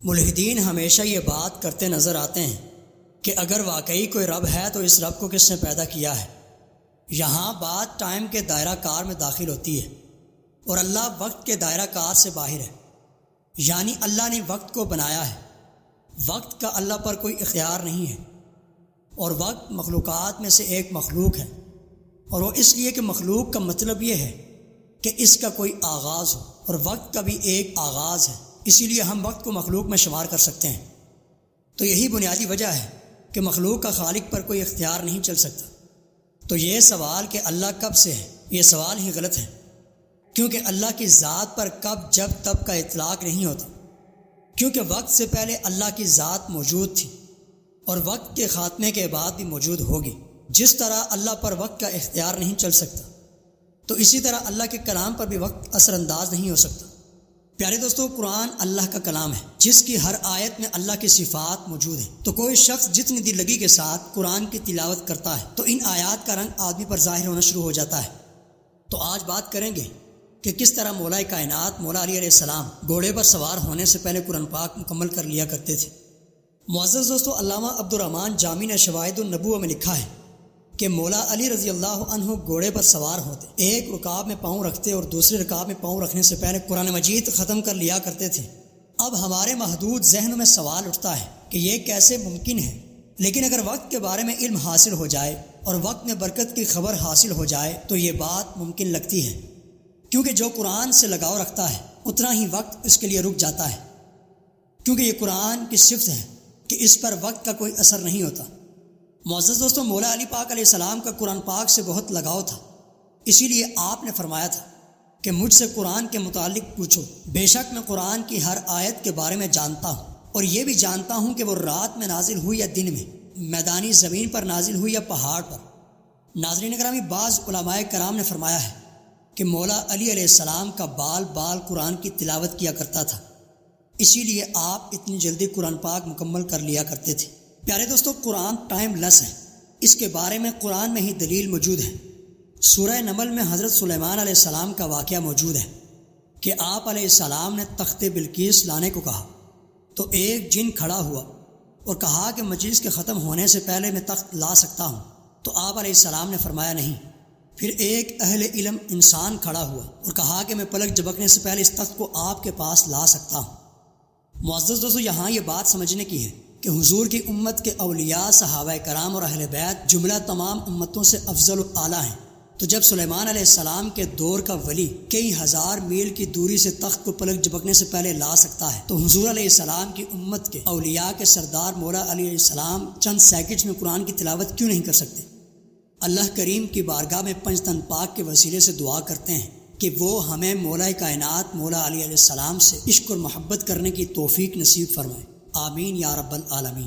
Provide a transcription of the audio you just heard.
ملحدین ہمیشہ یہ بات کرتے نظر آتے ہیں کہ اگر واقعی کوئی رب ہے تو اس رب کو کس نے پیدا کیا ہے۔ یہاں بات ٹائم کے دائرہ کار میں داخل ہوتی ہے اور اللہ وقت کے دائرہ کار سے باہر ہے، یعنی اللہ نے وقت کو بنایا ہے۔ وقت کا اللہ پر کوئی اختیار نہیں ہے، اور وقت مخلوقات میں سے ایک مخلوق ہے، اور وہ اس لیے کہ مخلوق کا مطلب یہ ہے کہ اس کا کوئی آغاز ہو، اور وقت کا بھی ایک آغاز ہے، اسی لیے ہم وقت کو مخلوق میں شمار کر سکتے ہیں۔ تو یہی بنیادی وجہ ہے کہ مخلوق کا خالق پر کوئی اختیار نہیں چل سکتا۔ تو یہ سوال کہ اللہ کب سے ہے، یہ سوال ہی غلط ہے، کیونکہ اللہ کی ذات پر کب جب تب کا اطلاق نہیں ہوتا، کیونکہ وقت سے پہلے اللہ کی ذات موجود تھی اور وقت کے خاتمے کے بعد بھی موجود ہوگی۔ جس طرح اللہ پر وقت کا اختیار نہیں چل سکتا، تو اسی طرح اللہ کے کلام پر بھی وقت اثر انداز نہیں ہو سکتا۔ پیارے دوستو، قرآن اللہ کا کلام ہے جس کی ہر آیت میں اللہ کی صفات موجود ہیں۔ تو کوئی شخص جتنی دل لگی کے ساتھ قرآن کی تلاوت کرتا ہے تو ان آیات کا رنگ آدمی پر ظاہر ہونا شروع ہو جاتا ہے۔ تو آج بات کریں گے کہ کس طرح مولا کائنات مولا علی علیہ السلام گھوڑے پر سوار ہونے سے پہلے قرآن پاک مکمل کر لیا کرتے تھے۔ معزز دوستو، علامہ عبدالرحمن جامی نے شواہد النبوہ میں لکھا ہے کہ مولا علی رضی اللہ عنہ گھوڑے پر سوار ہوتے، ایک رکاب میں پاؤں رکھتے اور دوسرے رکاب میں پاؤں رکھنے سے پہلے قرآن مجید ختم کر لیا کرتے تھے۔ اب ہمارے محدود ذہنوں میں سوال اٹھتا ہے کہ یہ کیسے ممکن ہے؟ لیکن اگر وقت کے بارے میں علم حاصل ہو جائے اور وقت میں برکت کی خبر حاصل ہو جائے تو یہ بات ممکن لگتی ہے، کیونکہ جو قرآن سے لگاؤ رکھتا ہے اتنا ہی وقت اس کے لیے رک جاتا ہے، کیونکہ یہ قرآن کی صفت ہے کہ اس پر وقت کا کوئی اثر نہیں ہوتا۔ معزز دوستو، مولا علی پاک علیہ السلام کا قرآن پاک سے بہت لگاؤ تھا، اسی لیے آپ نے فرمایا تھا کہ مجھ سے قرآن کے متعلق پوچھو، بے شک میں قرآن کی ہر آیت کے بارے میں جانتا ہوں، اور یہ بھی جانتا ہوں کہ وہ رات میں نازل ہوئی یا دن میں، میدانی زمین پر نازل ہوئی یا پہاڑ پر۔ ناظرین گرامی، بعض علماء کرام نے فرمایا ہے کہ مولا علی علیہ السلام کا بال بال قرآن کی تلاوت کیا کرتا تھا، اسی لیے آپ اتنی جلدی قرآن پاک مکمل کر لیا کرتے تھے۔ پیارے دوستو، قرآن ٹائم لیس ہے، اس کے بارے میں قرآن میں ہی دلیل موجود ہے۔ سورہ نمل میں حضرت سلیمان علیہ السلام کا واقعہ موجود ہے کہ آپ علیہ السلام نے تخت بلقیس لانے کو کہا تو ایک جن کھڑا ہوا اور کہا کہ مجلس کے ختم ہونے سے پہلے میں تخت لا سکتا ہوں، تو آپ علیہ السلام نے فرمایا نہیں۔ پھر ایک اہل علم انسان کھڑا ہوا اور کہا کہ میں پلک جھپکنے سے پہلے اس تخت کو آپ کے پاس لا سکتا ہوں۔ معزز دوستو، یہاں یہ بات سمجھنے کی ہے کہ حضور کی امت کے اولیاء، صحابہ کرام اور اہل بیت جملہ تمام امتوں سے افضل و اعلیٰ ہیں۔ تو جب سلیمان علیہ السلام کے دور کا ولی کئی ہزار میل کی دوری سے تخت کو پلک جھپکنے سے پہلے لا سکتا ہے، تو حضور علیہ السلام کی امت کے اولیاء کے سردار مولا علی علیہ السلام چند سیکنڈز میں قرآن کی تلاوت کیوں نہیں کر سکتے؟ اللہ کریم کی بارگاہ میں پنجتن پاک کے وسیلے سے دعا کرتے ہیں کہ وہ ہمیں مولا کائنات مولا علی علیہ السلام سے عشق اور محبت کرنے کی توفیق نصیب فرمائے۔ آمین یا رب العالمین۔